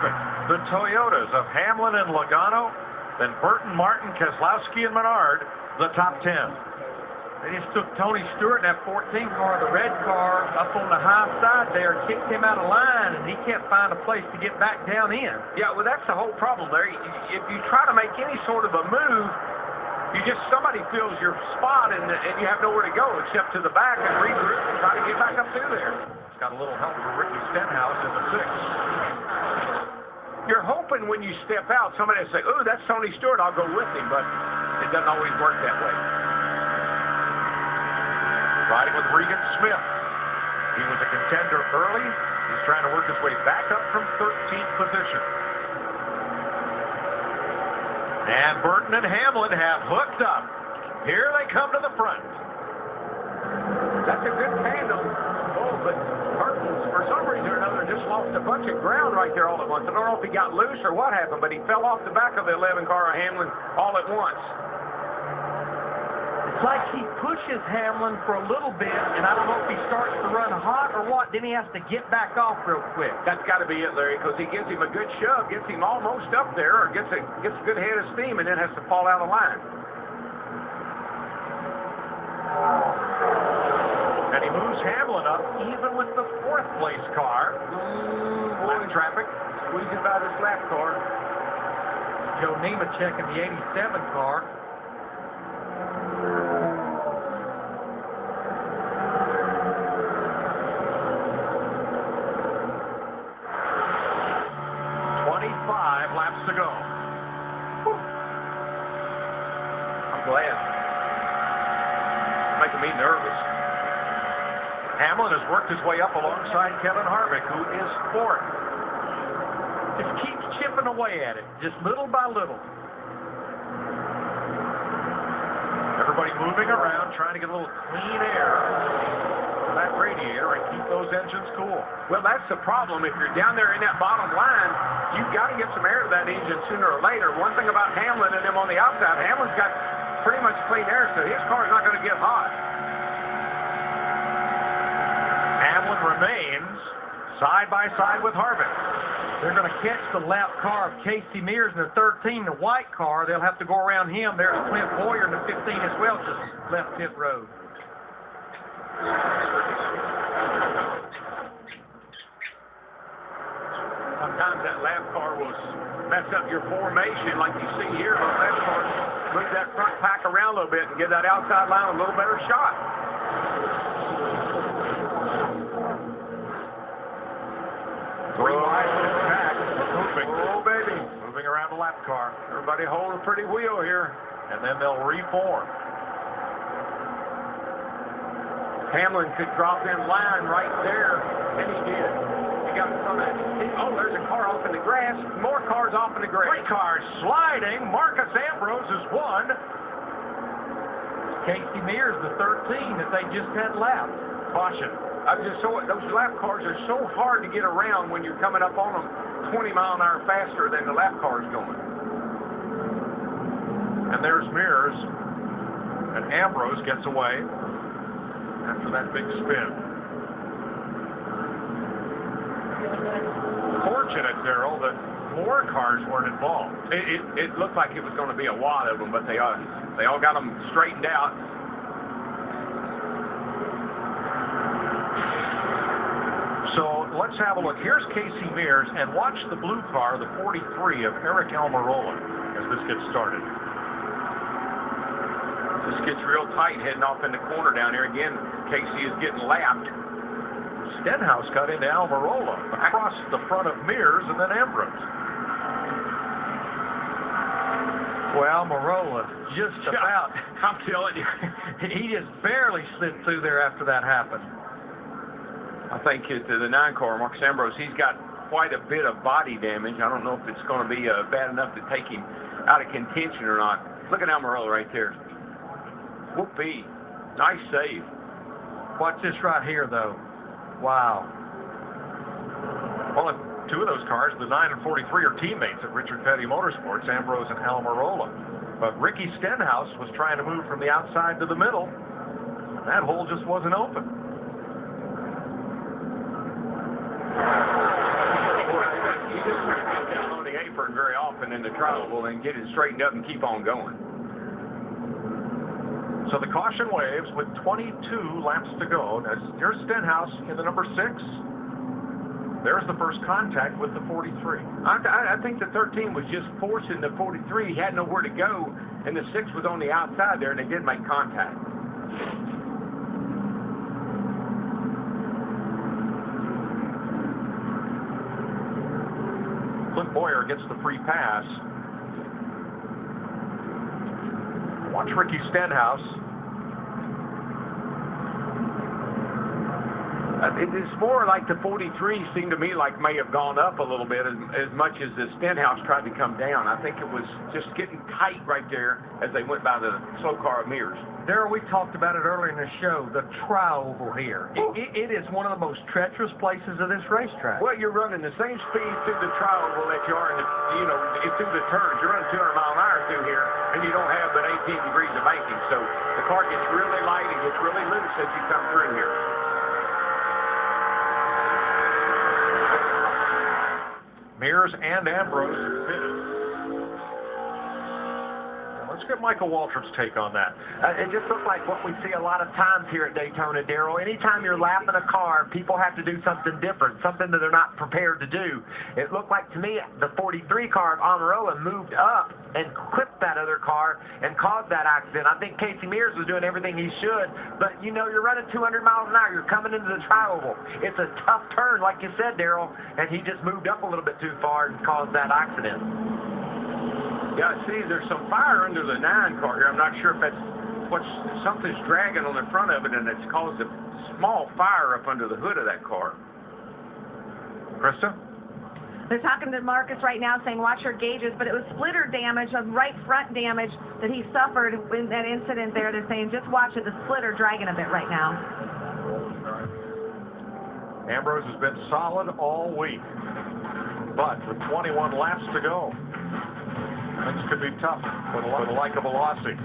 Harvick. The Toyotas of Hamlin and Logano, then Burton, Martin, Keselowski, and Menard, the top 10. They just took Tony Stewart in that 14 car, the red car, up on the high side there, kicked him out of line, and he can't find a place to get back down in. Yeah, well, that's the whole problem there. If you try to make any sort of a move, somebody fills your spot, and you have nowhere to go except to the back and regroup and try to get back up through there. It's got a little help for Ricky Stenhouse in the 6th. You're hoping when you step out, somebody will say, "Ooh, that's Tony Stewart, I'll go with him," but it doesn't always work that way. Riding with Regan Smith. He was a contender early. He's trying to work his way back up from 13th position. And Burton and Hamlin have hooked up. Here they come to the front. That's a good tandem. Oh, but Burton, for some reason or another, just lost a bunch of ground right there all at once. I don't know if he got loose or what happened, but he fell off the back of the 11 car of Hamlin all at once. It's like he pushes Hamlin for a little bit, and I don't know if he starts to run hot or what, then he has to get back off real quick. That's got to be it, Larry, because he gives him a good shove, gets him almost up there, or gets a good head of steam, and then has to fall out of line. And he moves Hamlin up, even with the 4th place car. Lap traffic. Squeezing by this lap car. Joe Nemechek in the 87 car. Laps to go. Whew. I'm glad. Making me nervous. Hamlin has worked his way up alongside Kevin Harvick, who is 4th. Just keeps chipping away at it, just little by little. Everybody moving around, trying to get a little clean air to that radiator and keep those engines cool. Well, that's the problem. If you're down there in that bottom line, you've got to get some air to that engine sooner or later. One thing about Hamlin and them on the outside, Hamlin's got pretty much clean air, so his car's not going to get hot. Hamlin remains side by side with Harvick. They're going to catch the lap car of Casey Mears in the 13, the white car. They'll have to go around him. There's Clint Boyer in the 15 as well, just left pit road. Sometimes that lap car will mess up your formation like you see here. Those lap cars move that front pack around a little bit and give that outside line a little better shot. Three wide in the back. Moving. Oh, baby. Moving around the lap car. Everybody hold a pretty wheel here. And then they'll reform. Hamlin could drop in line right there, and he did. He got in front of it. Oh, there's a car off in the grass. More cars off in the grass. 3 cars sliding. Marcus Ambrose has won. Casey Mears, the 13 that they just had lapped. Caution. Those lap cars are so hard to get around when you're coming up on them 20 mile an hour faster than the lap car's going. And there's Mears. And Ambrose gets away after that big spin. Fortunate, Darrell, that more cars weren't involved. It looked like it was going to be a lot of them, but they all got them straightened out. So let's have a look. Here's Casey Mears, and watch the blue car, the 43 of Eric Almirola, as this gets started. This gets real tight heading off in the corner down here. Again, Casey is getting lapped. Stenhouse got into Almirola across the front of Mears and then Ambrose. Well, Almirola just about. I'm telling you. He just barely slid through there after that happened. I think the 9 car, Marcus Ambrose, he's got quite a bit of body damage. I don't know if it's going to be bad enough to take him out of contention or not. Look at Almirola right there. Whoopee. Nice save. Watch this right here, though. Wow. Well, 2 of those cars, the 9 and 43, are teammates at Richard Petty Motorsports, Ambrose and Almirola. But Ricky Stenhouse was trying to move from the outside to the middle, and that hole just wasn't open. the apron very often in the trial and get it straightened up and keep on going. So the caution waves with 22 laps to go. Now, here's Stenhouse in the number 6. There's the first contact with the 43. I think the 13 was just forcing the 43. He had nowhere to go, and the 6 was on the outside there, and they did make contact. Clint Boyer gets the free pass. Watch Ricky Stenhouse. It is more like the 43 seemed to me like may have gone up a little bit as much as the Stenhouse tried to come down. I think it was just getting tight right there as they went by the slow car of Mears. Darrell, we talked about it earlier in the show, the tri-oval here. It is one of the most treacherous places of this racetrack. Well, you're running the same speed through the tri-oval that you are in the, through the turns. You're running 200 mile an hour through here, and you don't have but 18 degrees of banking. So the car gets really light and gets really loose as you come through here. Mears and Ambrose finished. Let's get Michael Waltrip's take on that. It just looked like what we see a lot of times here at Daytona, Darrell. Anytime you're lapping a car, people have to do something different, something that they're not prepared to do. It looked like to me the 43 car of Almirola moved up and clipped that other car and caused that accident. I think Casey Mears was doing everything he should, but you're running 200 miles an hour. You're coming into the tri-oval. It's a tough turn, like you said, Darrell, and he just moved up a little bit too far and caused that accident. Yeah, see, there's some fire under the 9 car here. I'm not sure if that's something's dragging on the front of it, and it's caused a small fire up under the hood of that car. Krista? They're talking to Marcus right now saying watch your gauges, but it was splitter damage, of right front damage that he suffered in that incident there. They're saying just watch it, the splitter dragging a bit right now. Ambrose has been solid all week, but with 21 laps to go, things could be tough for the like of Velocity.